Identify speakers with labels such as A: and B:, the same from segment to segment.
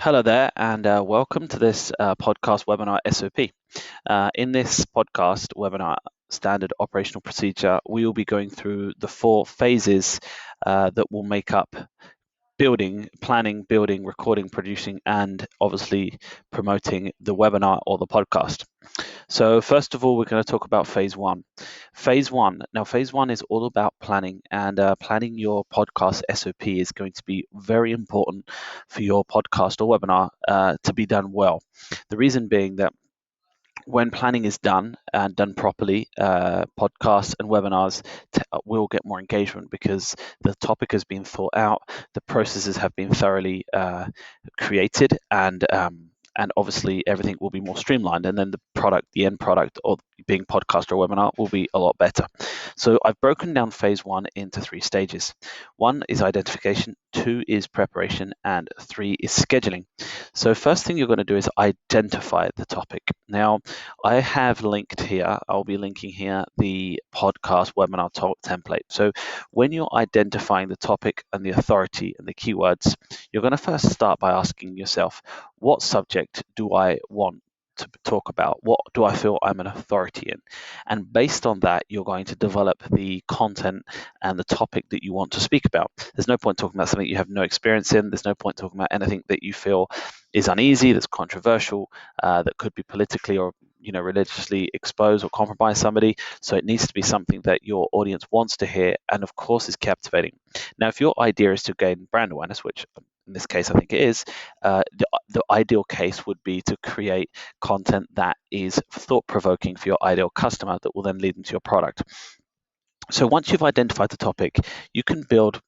A: Hello there, and welcome to this podcast webinar SOP. In this podcast webinar, standard operational procedure, we will be going through the 4 phases that will make up planning, building, recording, producing, and obviously promoting the webinar or the podcast. So first of all, we're going to talk about phase 1. Phase 1. Now, phase 1 is all about planning, and planning your podcast SOP is going to be very important for your podcast or webinar to be done well. The reason being that when planning is done and done properly, podcasts and webinars will get more engagement because the topic has been thought out, the processes have been thoroughly created, and obviously everything will be more streamlined, and then the end product, or being podcast or webinar, will be a lot better. So I've broken down phase 1 into 3 stages. 1 is identification, 2 is preparation, and 3 is scheduling. So first thing you're going to do is identify the topic. Now, I have linked here, I'll be linking here the podcast webinar template. So when you're identifying the topic and the authority and the keywords, you're going to first start by asking yourself, what subject do I want to talk about? What do I feel I'm an authority in? And based on that, you're going to develop the content and the topic that you want to speak about. There's no point talking about something you have no experience in. There's no point talking about anything that you feel is uneasy, that's controversial, that could be politically or religiously expose or compromise somebody. So it needs to be something that your audience wants to hear and of course is captivating. Now, if your idea is to gain brand awareness, which in this case I think it is, the ideal case would be to create content that is thought-provoking for your ideal customer that will then lead them to your product. So once you've identified the topic, you can build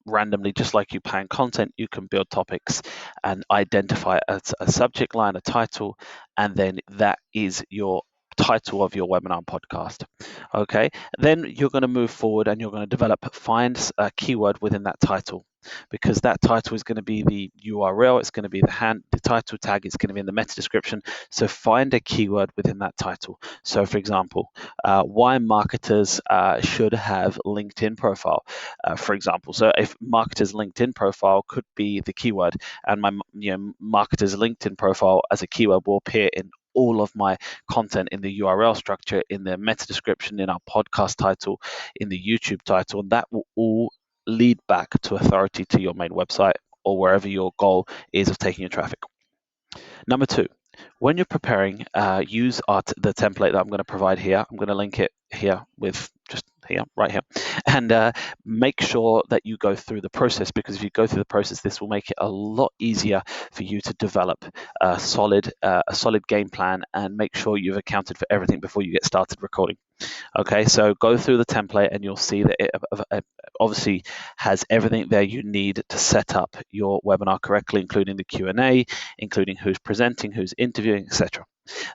A: randomly, just like you plan content, you can build topics and identify a subject line, a title, and then that is your title of your webinar and podcast. Okay, then you're going to move forward and you're going to find a keyword within that title, because that title is going to be the URL, it's going to be the title tag, it's going to be in the meta description. So find a keyword within that title. So for example, why marketers should have LinkedIn profile, for example. So if marketers LinkedIn profile could be the keyword, and my marketers LinkedIn profile as a keyword will appear in all of my content, in the URL structure, in the meta description, in our podcast title, in the YouTube title, and that will all lead back to authority to your main website or wherever your goal is of taking your traffic. Number 2, when you're preparing, use the template that I'm going to provide here. I'm going to link it here with just here, right here, and make sure that you go through the process, because if you go through the process, this will make it a lot easier for you to develop a solid game plan and make sure you've accounted for everything before you get started recording. Okay, so go through the template and you'll see that it obviously has everything there you need to set up your webinar correctly, including the Q&A, including who's presenting, who's interviewing, etc.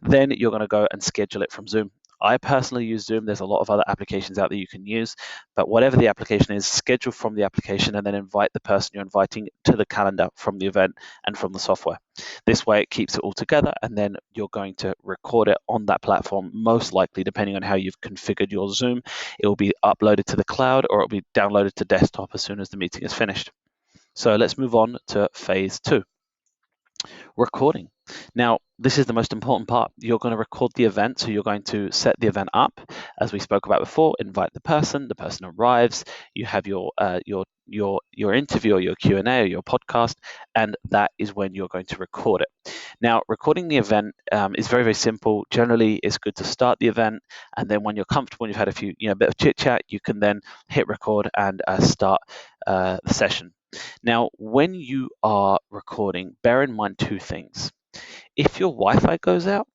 A: Then you're going to go and schedule it from Zoom. I personally use Zoom. There's a lot of other applications out there you can use, but whatever the application is, schedule from the application and then invite the person you're inviting to the calendar from the event and from the software. This way it keeps it all together, and then you're going to record it on that platform. Most likely, depending on how you've configured your Zoom, it will be uploaded to the cloud or it will be downloaded to desktop as soon as the meeting is finished. So let's move on to phase 2. Recording. Now, this is the most important part. You're going to record the event, so you're going to set the event up, as we spoke about before. Invite the person arrives. You have your interview or your Q&A or your podcast, and that is when you're going to record it. Now, recording the event is very, very simple. Generally, it's good to start the event, and then when you're comfortable and you've had a few, bit of chit chat, you can then hit record and start the session. Now, when you are recording, bear in mind 2 things. If your Wi-Fi goes out,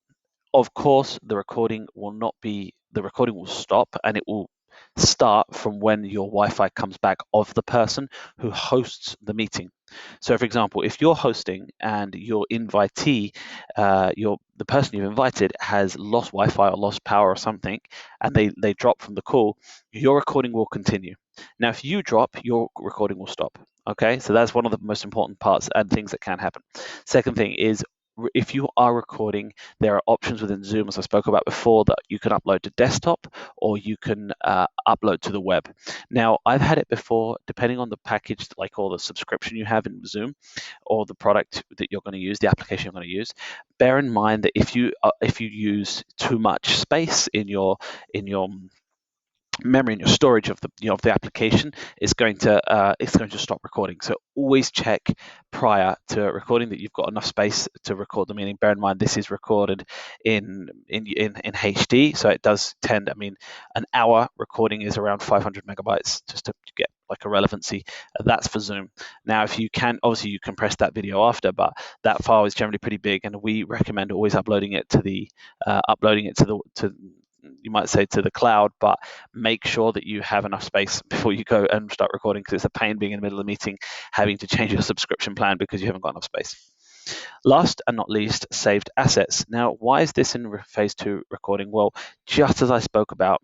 A: of course, the recording will stop, and it will start from when your Wi-Fi comes back of the person who hosts the meeting. So, for example, if you're hosting and your invitee, the person you've invited has lost Wi-Fi or lost power or something, and they drop from the call, your recording will continue. Now, if you drop, your recording will stop. Okay, so that's one of the most important parts and things that can happen. Second thing is, if you are recording, there are options within Zoom, as I spoke about before, that you can upload to desktop or you can upload to the web. Now, I've had it before, depending on the package, like or the subscription you have in Zoom, or the product that you're going to use, the application you're going to use. Bear in mind that if you use too much space in your memory and your storage of the application, it's going to stop recording. So always check prior to recording that you've got enough space to record the meeting. Bear in mind this is recorded in HD, so it does tend. I mean, an hour recording is around 500 megabytes, just to get like a relevancy. That's for Zoom. Now, if you can, obviously you compress that video after, but that file is generally pretty big, and we recommend always uploading it to the you might say to the cloud, but make sure that you have enough space before you go and start recording, because it's a pain being in the middle of the meeting, having to change your subscription plan because you haven't got enough space. Last and not least, saved assets. Now, why is this in phase 2 recording? Well, just as I spoke about,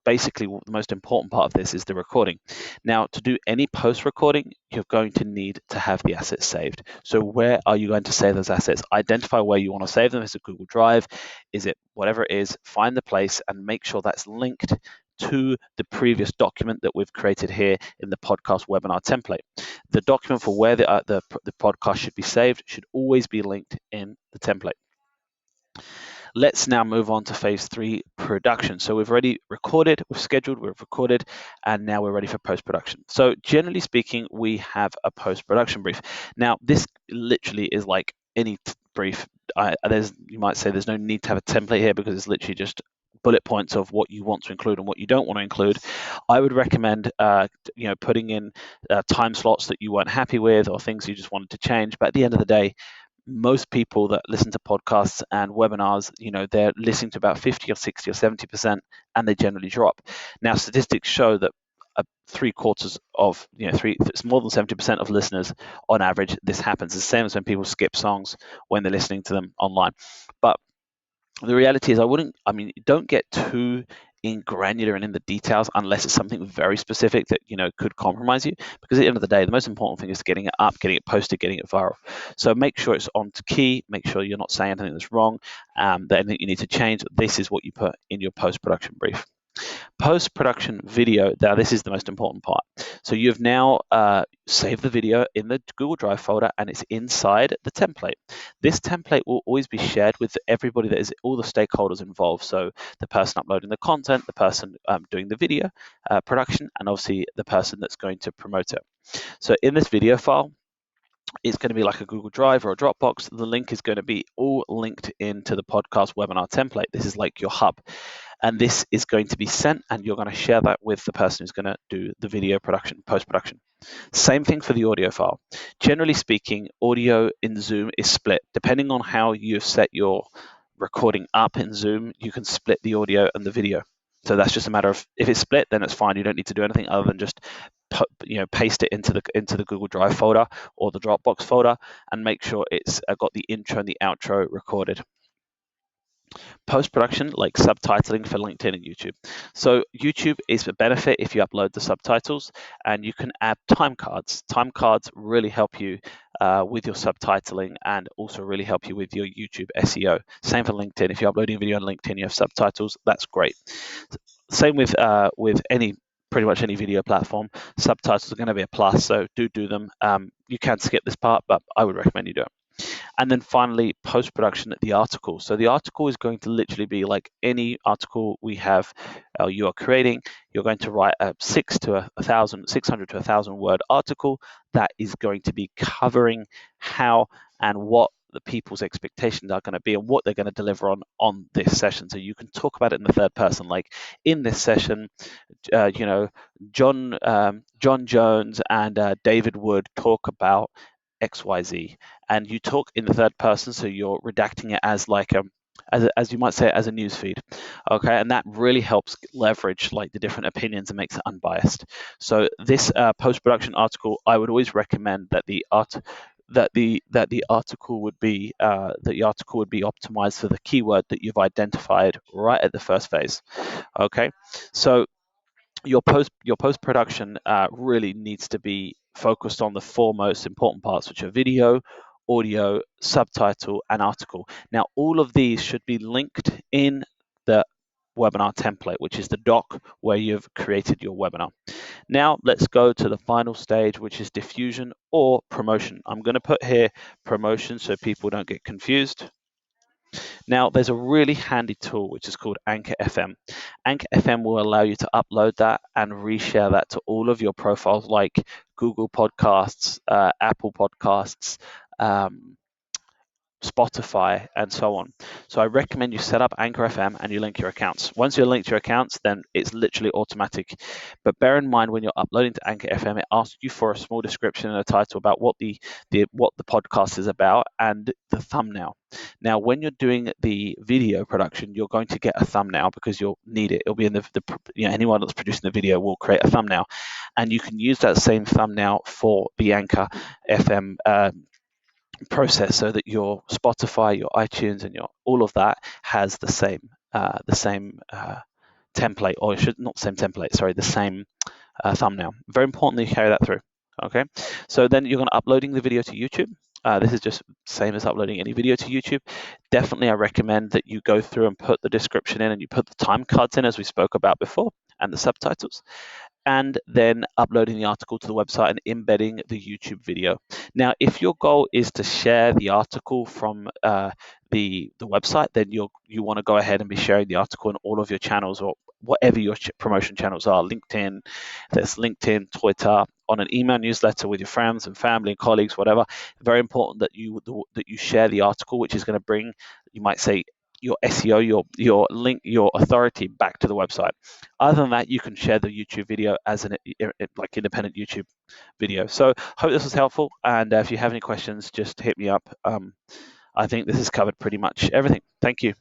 A: basically the most important part of this is the recording. Now, to do any post recording, you're going to need to have the assets saved. So where are you going to save those assets? Identify where you want to save them. Is it Google Drive? Is it whatever it is? Find the place and make sure that's linked to the previous document that we've created here in the podcast webinar template. The document for where the podcast should be saved should always be linked in the template. Let's now move on to phase 3, production. So we've already recorded, we've scheduled, we've recorded, and now we're ready for post-production. So generally speaking, we have a post-production brief. Now, this literally is like any brief. You might say there's no need to have a template here, because it's literally just bullet points of what you want to include and what you don't want to include. I would recommend putting in time slots that you weren't happy with, or things you just wanted to change. But at the end of the day, most people that listen to podcasts and webinars, they're listening to about 50 or 60 or 70%, and they generally drop. Now, statistics show that three-quarters of, it's more than 70% of listeners on average, this happens. It's the same as when people skip songs when they're listening to them online. But the reality is, don't get too granular and in the details unless it's something very specific that could compromise you, because at the end of the day, the most important thing is getting it up, getting it posted, getting it viral. So make sure it's on key, make sure you're not saying anything that's wrong, that anything you need to change. This is what you put in your post-production brief. Post-production video, now this is the most important part. So you've now saved the video in the Google Drive folder, and it's inside the template. This template will always be shared with everybody, that is all the stakeholders involved. So the person uploading the content, the person doing the video production, and obviously the person that's going to promote it. So in this video file, it's going to be like a Google Drive or a Dropbox. The link is going to be all linked into the podcast webinar template. This is like your hub. And this is going to be sent, and you're going to share that with the person who's going to do the video production, post-production. Same thing for the audio file. Generally speaking, audio in Zoom is split. Depending on how you've set your recording up in Zoom, you can split the audio and the video. So that's just a matter of, if it's split, then it's fine. You don't need to do anything other than just paste it into the Google Drive folder or the Dropbox folder, and make sure it's got the intro and the outro recorded. Post-production, like subtitling for LinkedIn and YouTube. So YouTube is a benefit if you upload the subtitles, and you can add time cards. Time cards really help you with your subtitling, and also really help you with your YouTube SEO. Same for LinkedIn. If you're uploading a video on LinkedIn, you have subtitles, that's great. Same with pretty much any video platform. Subtitles are going to be a plus, so do them. You can skip this part, but I would recommend you do it. And then finally, post-production, the article. So the article is going to literally be like any article we have, you are creating. You're going to write a 600 to 1,000 word article that is going to be covering how and what the people's expectations are going to be, and what they're going to deliver on this session. So you can talk about it in the third person, like in this session, John Jones and David Wood talk about XYZ, and you talk in the third person, so you're redacting it as like as you might say, as a news feed. Okay, and that really helps leverage like the different opinions and makes it unbiased. So this post-production article, I would always recommend that the article would be optimized for the keyword that you've identified right at the first phase. Okay, so your post-production really needs to be focused on the four most important parts, which are video, audio, subtitle, and article. Now, all of these should be linked in the webinar template, which is the doc where you've created your webinar. Now, let's go to the final stage, which is diffusion or promotion. I'm going to put here promotion so people don't get confused. Now, there's a really handy tool which is called Anchor FM. Anchor FM will allow you to upload that and reshare that to all of your profiles like Google Podcasts, Apple Podcasts, Spotify, and so on. So I recommend you set up Anchor FM and you link your accounts. Once you're linked your accounts, then it's literally automatic. But bear in mind when you're uploading to Anchor FM, it asks you for a small description and a title about what the podcast is about and the thumbnail. Now, when you're doing the video production, you're going to get a thumbnail because you'll need it. It'll be in anyone that's producing the video will create a thumbnail, and you can use that same thumbnail for the Anchor FM process so that your Spotify, your iTunes, and your all of that has the same template, or not same template, sorry, the same thumbnail. Very important that you carry that through. Okay, so then you're going to uploading the video to YouTube. This is just same as uploading any video to YouTube. Definitely, I recommend that you go through and put the description in and you put the time cards in as we spoke about before and the subtitles, and then uploading the article to the website and embedding the YouTube video. Now, if your goal is to share the article from the website, then you want to go ahead and be sharing the article in all of your channels or whatever your promotion channels are. LinkedIn, there's LinkedIn, Twitter, on an email newsletter with your friends and family and colleagues, whatever. Very important that you share the article, which is going to bring, you might say, your SEO, your link, your authority back to the website. Other than that, you can share the YouTube video as an like independent YouTube video. So hope this was helpful, and if you have any questions, just hit me up. I think this has covered pretty much everything. Thank you.